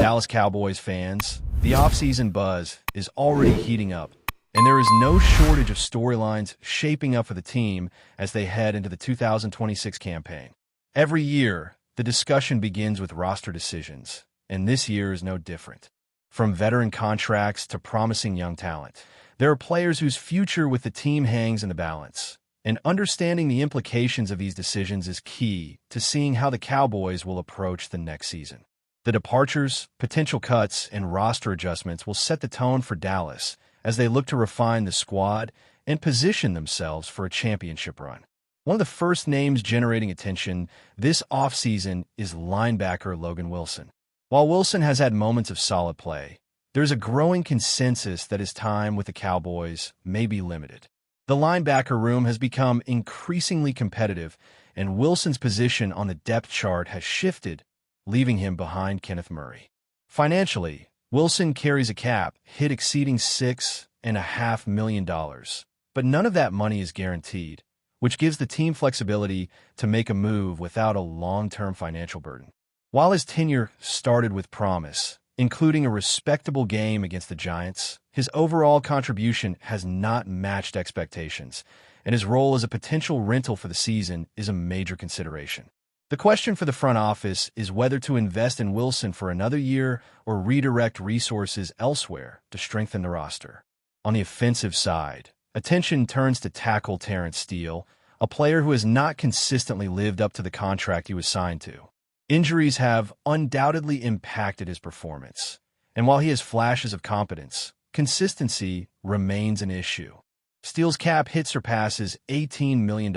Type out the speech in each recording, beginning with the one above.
Dallas Cowboys fans, the offseason buzz is already heating up, and there is no shortage of storylines shaping up for the team as they head into the 2026 campaign. Every year, the discussion begins with roster decisions, and this year is no different. From veteran contracts to promising young talent, there are players whose future with the team hangs in the balance, and understanding the implications of these decisions is key to seeing how the Cowboys will approach the next season. The departures, potential cuts, and roster adjustments will set the tone for Dallas as they look to refine the squad and position themselves for a championship run. One of the first names generating attention this offseason is linebacker Logan Wilson. While Wilson has had moments of solid play, there's a growing consensus that his time with the Cowboys may be limited. The linebacker room has become increasingly competitive, and Wilson's position on the depth chart has shifted, leaving him behind Kenneth Murray. Financially, Wilson carries a cap hit exceeding $6.5 million, but none of that money is guaranteed, which gives the team flexibility to make a move without a long-term financial burden. While his tenure started with promise, including a respectable game against the Giants, his overall contribution has not matched expectations, and his role as a potential rental for the season is a major consideration. The question for the front office is whether to invest in Wilson for another year or redirect resources elsewhere to strengthen the roster. On the offensive side, attention turns to tackle Terrence Steele, a player who has not consistently lived up to the contract he was signed to. Injuries have undoubtedly impacted his performance, and while he has flashes of competence, consistency remains an issue. Steele's cap hit surpasses $18 million,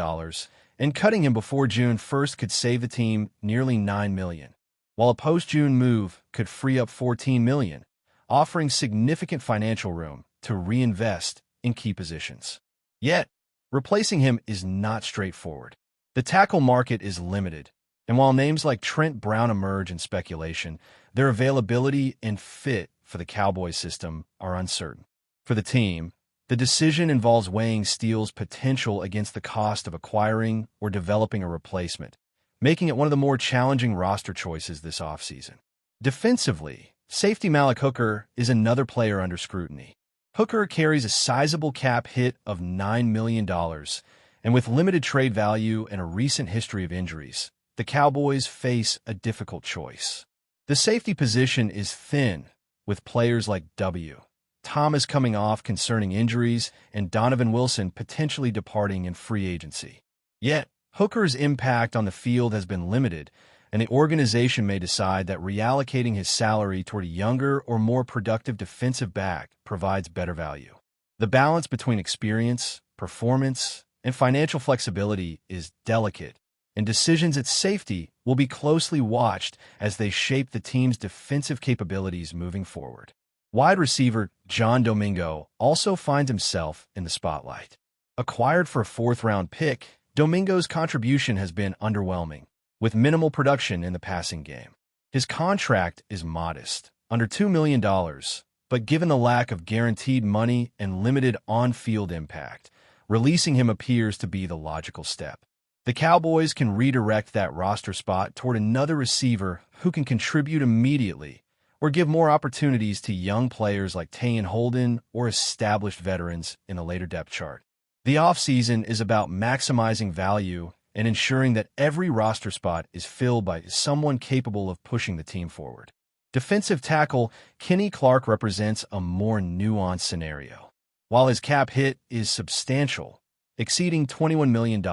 and cutting him before June 1st could save the team nearly $9 million, while a post-June move could free up $14 million, offering significant financial room to reinvest in key positions. Yet, replacing him is not straightforward. The tackle market is limited, and while names like Trent Brown emerge in speculation, their availability and fit for the Cowboys system are uncertain. For the team, the decision involves weighing Steele's potential against the cost of acquiring or developing a replacement, making it one of the more challenging roster choices this offseason. Defensively, safety Malik Hooker is another player under scrutiny. Hooker carries a sizable cap hit of $9 million, and with limited trade value and a recent history of injuries, the Cowboys face a difficult choice. The safety position is thin, with players like Thomas coming off concerning injuries and Donovan Wilson potentially departing in free agency. Yet, Hooker's impact on the field has been limited, and the organization may decide that reallocating his salary toward a younger or more productive defensive back provides better value. The balance between experience, performance, and financial flexibility is delicate, and decisions at safety will be closely watched as they shape the team's defensive capabilities moving forward. Wide receiver John Domingo also finds himself in the spotlight. Acquired for a fourth-round pick, Domingo's contribution has been underwhelming, with minimal production in the passing game. His contract is modest, under $2 million, but given the lack of guaranteed money and limited on-field impact, releasing him appears to be the logical step. The Cowboys can redirect that roster spot toward another receiver who can contribute immediately, or give more opportunities to young players like Tayon Holden or established veterans in the later depth chart. The offseason is about maximizing value and ensuring that every roster spot is filled by someone capable of pushing the team forward. Defensive tackle Kenny Clark represents a more nuanced scenario. While his cap hit is substantial, exceeding $21 million,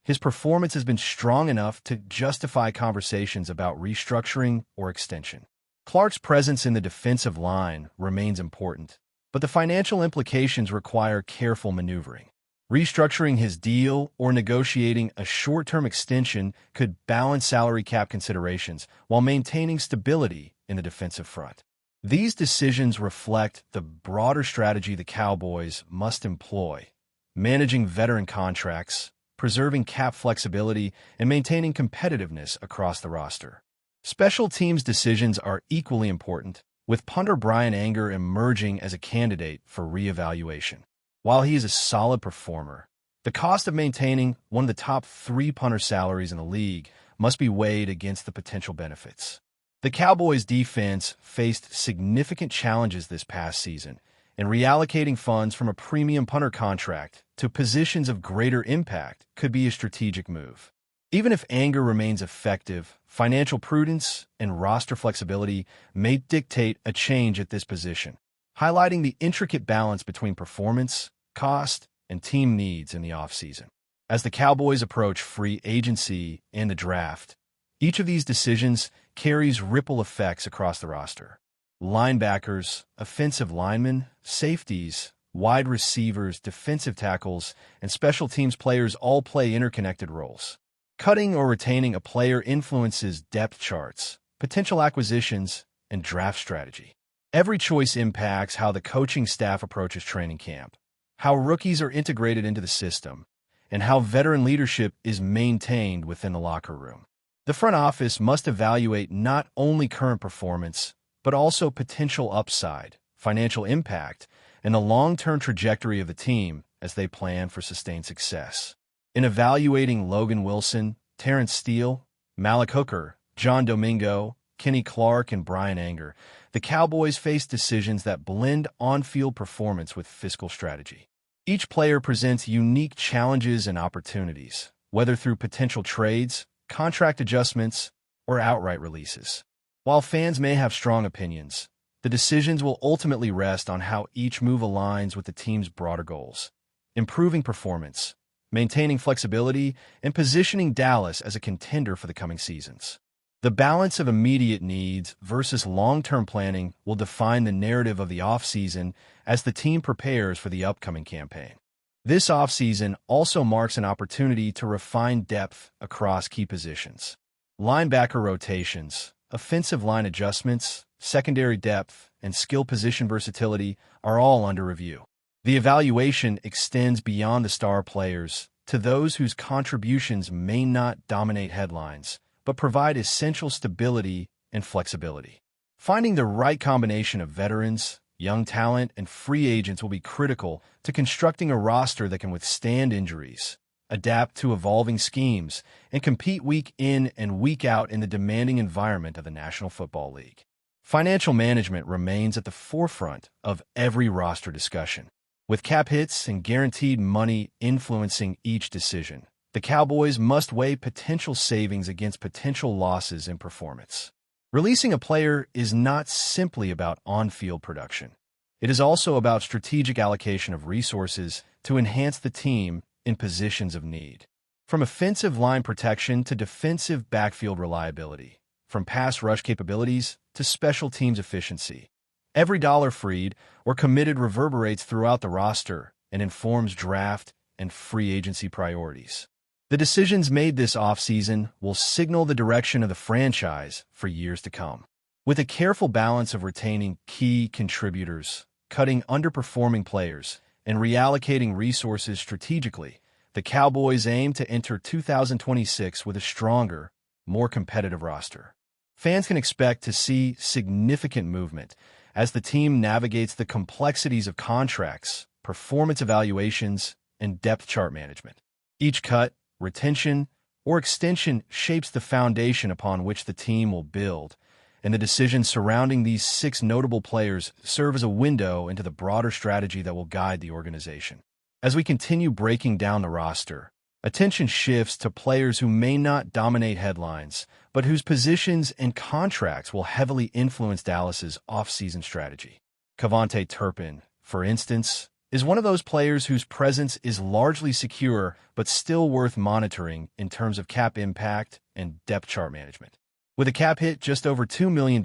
his performance has been strong enough to justify conversations about restructuring or extension. Clark's presence in the defensive line remains important, but the financial implications require careful maneuvering. Restructuring his deal or negotiating a short-term extension could balance salary cap considerations while maintaining stability in the defensive front. These decisions reflect the broader strategy the Cowboys must employ, managing veteran contracts, preserving cap flexibility, and maintaining competitiveness across the roster. Special teams decisions are equally important, with punter Brian Anger emerging as a candidate for reevaluation. While he is a solid performer, the cost of maintaining one of the top 3 punter salaries in the league must be weighed against the potential benefits. The Cowboys' defense faced significant challenges this past season, and reallocating funds from a premium punter contract to positions of greater impact could be a strategic move. Even if anger remains effective, financial prudence and roster flexibility may dictate a change at this position, highlighting the intricate balance between performance, cost, and team needs in the offseason. As the Cowboys approach free agency and the draft, each of these decisions carries ripple effects across the roster. Linebackers, offensive linemen, safeties, wide receivers, defensive tackles, and special teams players all play interconnected roles. Cutting or retaining a player influences depth charts, potential acquisitions, and draft strategy. Every choice impacts how the coaching staff approaches training camp, how rookies are integrated into the system, and how veteran leadership is maintained within the locker room. The front office must evaluate not only current performance, but also potential upside, financial impact, and the long-term trajectory of the team as they plan for sustained success. In evaluating Logan Wilson, Terrence Steele, Malik Hooker, John Domingo, Kenny Clark, and Brian Anger, the Cowboys face decisions that blend on-field performance with fiscal strategy. Each player presents unique challenges and opportunities, whether through potential trades, contract adjustments, or outright releases. While fans may have strong opinions, the decisions will ultimately rest on how each move aligns with the team's broader goals, improving performance, maintaining flexibility, and positioning Dallas as a contender for the coming seasons. The balance of immediate needs versus long-term planning will define the narrative of the offseason as the team prepares for the upcoming campaign. This offseason also marks an opportunity to refine depth across key positions. Linebacker rotations, offensive line adjustments, secondary depth, and skill position versatility are all under review. The evaluation extends beyond the star players to those whose contributions may not dominate headlines, but provide essential stability and flexibility. Finding the right combination of veterans, young talent, and free agents will be critical to constructing a roster that can withstand injuries, adapt to evolving schemes, and compete week in and week out in the demanding environment of the National Football League. Financial management remains at the forefront of every roster discussion. With cap hits and guaranteed money influencing each decision, the Cowboys must weigh potential savings against potential losses in performance. Releasing a player is not simply about on-field production. It is also about strategic allocation of resources to enhance the team in positions of need. From offensive line protection to defensive backfield reliability, from pass rush capabilities to special teams efficiency, every dollar freed or committed reverberates throughout the roster and informs draft and free agency priorities. The decisions made this offseason will signal the direction of the franchise for years to come. With a careful balance of retaining key contributors, cutting underperforming players, and reallocating resources strategically, the Cowboys aim to enter 2026 with a stronger, more competitive roster. Fans can expect to see significant movement as the team navigates the complexities of contracts, performance evaluations, and depth chart management. Each cut, retention, or extension shapes the foundation upon which the team will build, and the decisions surrounding these 6 notable players serve as a window into the broader strategy that will guide the organization. As we continue breaking down the roster, attention shifts to players who may not dominate headlines, but whose positions and contracts will heavily influence Dallas's offseason strategy. Cavante Turpin, for instance, is one of those players whose presence is largely secure but still worth monitoring in terms of cap impact and depth chart management. With a cap hit just over $2 million,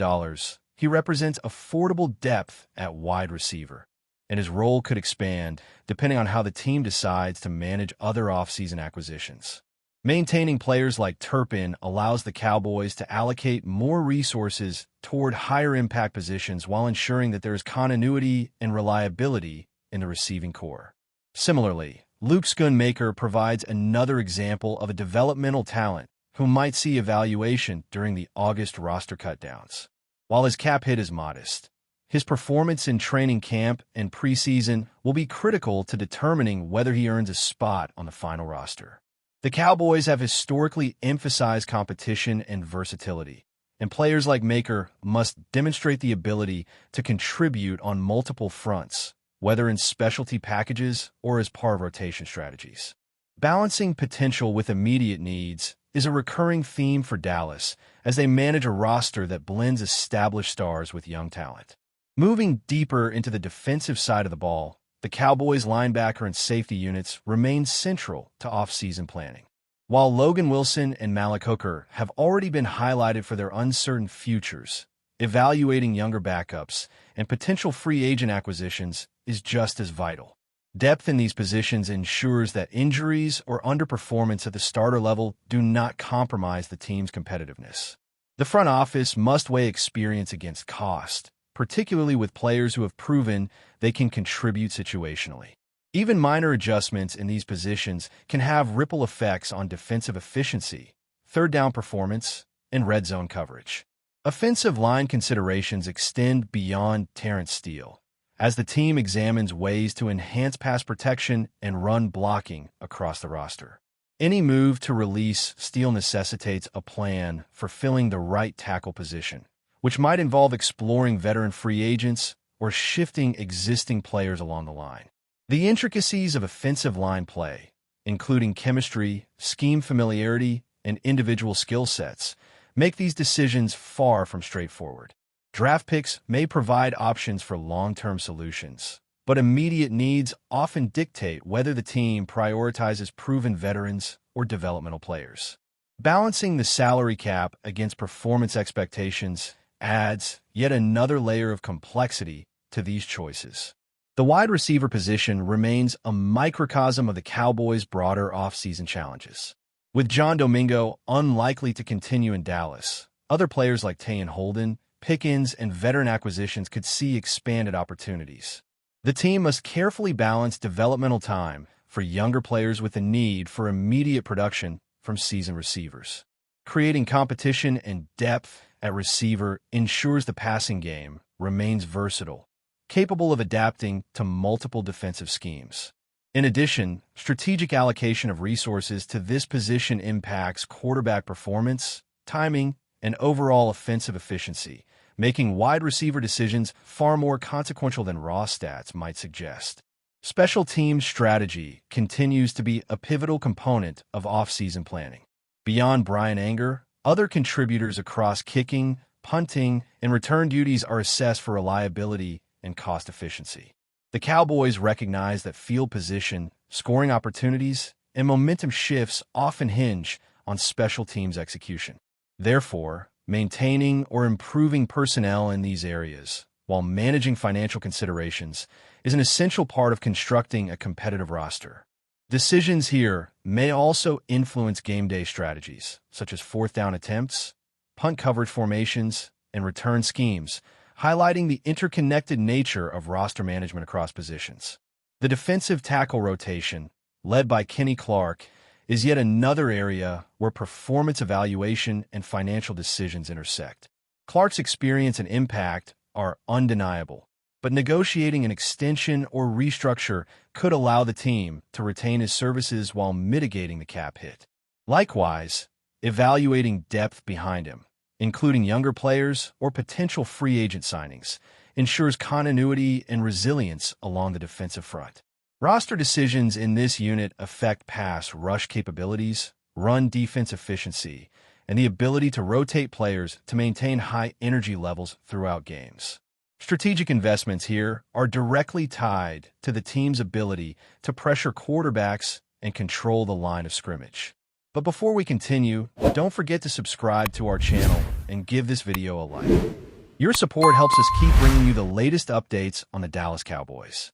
he represents affordable depth at wide receiver, and his role could expand depending on how the team decides to manage other offseason acquisitions. Maintaining players like Turpin allows the Cowboys to allocate more resources toward higher impact positions while ensuring that there is continuity and reliability in the receiving core. Similarly, Luke Schoonmaker provides another example of a developmental talent who might see evaluation during the August roster cutdowns. While his cap hit is modest, his performance in training camp and preseason will be critical to determining whether he earns a spot on the final roster. The Cowboys have historically emphasized competition and versatility, and players like Maker must demonstrate the ability to contribute on multiple fronts, whether in specialty packages or as part of rotation strategies. Balancing potential with immediate needs is a recurring theme for Dallas as they manage a roster that blends established stars with young talent. Moving deeper into the defensive side of the ball, the Cowboys' linebacker and safety units remain central to offseason planning. While Logan Wilson and Malik Hooker have already been highlighted for their uncertain futures, evaluating younger backups and potential free agent acquisitions is just as vital. Depth in these positions ensures that injuries or underperformance at the starter level do not compromise the team's competitiveness. The front office must weigh experience against cost, particularly with players who have proven they can contribute situationally. Even minor adjustments in these positions can have ripple effects on defensive efficiency, third down performance, and red zone coverage. Offensive line considerations extend beyond Terrence Steele, as the team examines ways to enhance pass protection and run blocking across the roster. Any move to release Steele necessitates a plan for filling the right tackle position, which might involve exploring veteran free agents or shifting existing players along the line. The intricacies of offensive line play, including chemistry, scheme familiarity, and individual skill sets, make these decisions far from straightforward. Draft picks may provide options for long-term solutions, but immediate needs often dictate whether the team prioritizes proven veterans or developmental players. Balancing the salary cap against performance expectations adds yet another layer of complexity to these choices. The wide receiver position remains a microcosm of the Cowboys' broader offseason challenges. With John Domingo unlikely to continue in Dallas, other players like Tayon Holden, Pickens, and veteran acquisitions could see expanded opportunities. The team must carefully balance developmental time for younger players with the need for immediate production from seasoned receivers. Creating competition and depth at receiver ensures the passing game remains versatile, capable of adapting to multiple defensive schemes. In addition, strategic allocation of resources to this position impacts quarterback performance, timing, and overall offensive efficiency, making wide receiver decisions far more consequential than raw stats might suggest. Special teams strategy continues to be a pivotal component of offseason planning. Beyond Brian Anger, other contributors across kicking, punting, and return duties are assessed for reliability and cost efficiency. The Cowboys recognize that field position, scoring opportunities, and momentum shifts often hinge on special teams execution. Therefore, maintaining or improving personnel in these areas, while managing financial considerations, is an essential part of constructing a competitive roster. Decisions here may also influence game day strategies, such as fourth down attempts, punt coverage formations, and return schemes, highlighting the interconnected nature of roster management across positions. The defensive tackle rotation, led by Kenny Clark, is yet another area where performance evaluation and financial decisions intersect. Clark's experience and impact are undeniable, but negotiating an extension or restructure could allow the team to retain his services while mitigating the cap hit. Likewise, evaluating depth behind him, including younger players or potential free agent signings, ensures continuity and resilience along the defensive front. Roster decisions in this unit affect pass rush capabilities, run defense efficiency, and the ability to rotate players to maintain high energy levels throughout games. Strategic investments here are directly tied to the team's ability to pressure quarterbacks and control the line of scrimmage. But before we continue, don't forget to subscribe to our channel and give this video a like. Your support helps us keep bringing you the latest updates on the Dallas Cowboys.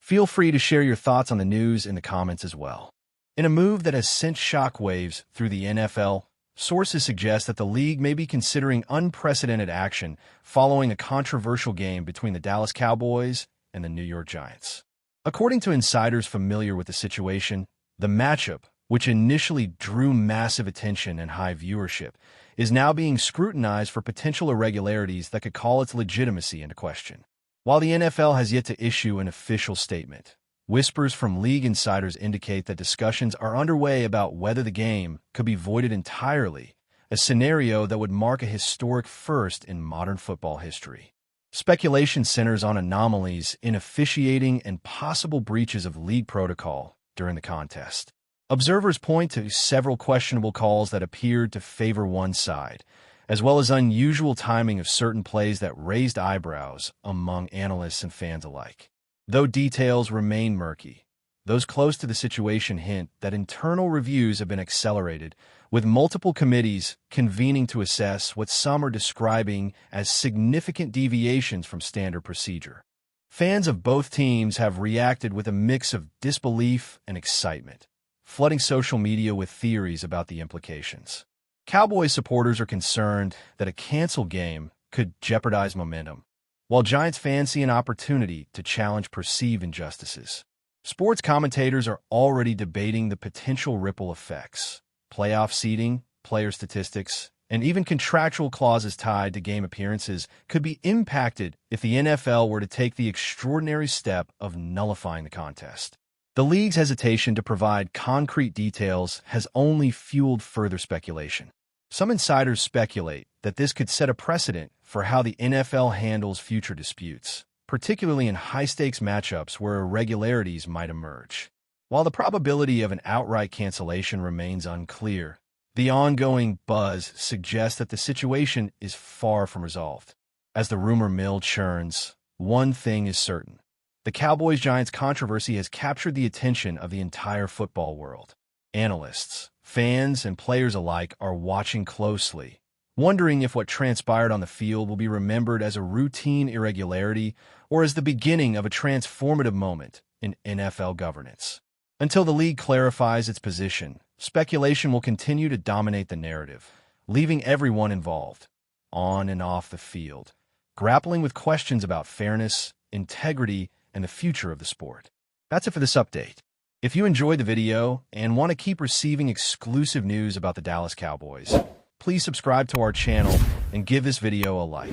Feel free to share your thoughts on the news in the comments as well. In a move that has sent shockwaves through the NFL, sources suggest that the league may be considering unprecedented action following a controversial game between the Dallas Cowboys and the New York Giants. According to insiders familiar with the situation, the matchup, which initially drew massive attention and high viewership, is now being scrutinized for potential irregularities that could call its legitimacy into question. While the NFL has yet to issue an official statement, whispers from league insiders indicate that discussions are underway about whether the game could be voided entirely a scenario that would mark a historic first in modern football history. Speculation centers on anomalies in officiating and possible breaches of league protocol during the contest. Observers point to several questionable calls that appeared to favor one side, as well as unusual timing of certain plays that raised eyebrows among analysts and fans alike. Though details remain murky, those close to the situation hint that internal reviews have been accelerated, with multiple committees convening to assess what some are describing as significant deviations from standard procedure. Fans of both teams have reacted with a mix of disbelief and excitement, flooding social media with theories about the implications. Cowboys supporters are concerned that a canceled game could jeopardize momentum, while Giants fans see an opportunity to challenge perceived injustices. Sports commentators are already debating the potential ripple effects. Playoff seeding, player statistics, and even contractual clauses tied to game appearances could be impacted if the NFL were to take the extraordinary step of nullifying the contest. The league's hesitation to provide concrete details has only fueled further speculation. Some insiders speculate that this could set a precedent for how the NFL handles future disputes, particularly in high-stakes matchups where irregularities might emerge. While the probability of an outright cancellation remains unclear, the ongoing buzz suggests that the situation is far from resolved. As the rumor mill churns, one thing is certain. The Cowboys-Giants controversy has captured the attention of the entire football world. Analysts, fans, and players alike are watching closely, wondering if what transpired on the field will be remembered as a routine irregularity or as the beginning of a transformative moment in NFL governance. Until the league clarifies its position, speculation will continue to dominate the narrative, leaving everyone involved, on and off the field, grappling with questions about fairness, integrity, and the future of the sport. That's it for this update. If you enjoyed the video and want to keep receiving exclusive news about the Dallas Cowboys, please subscribe to our channel and give this video a like.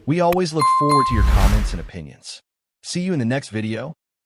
We always look forward to your comments and opinions. See you in the next video.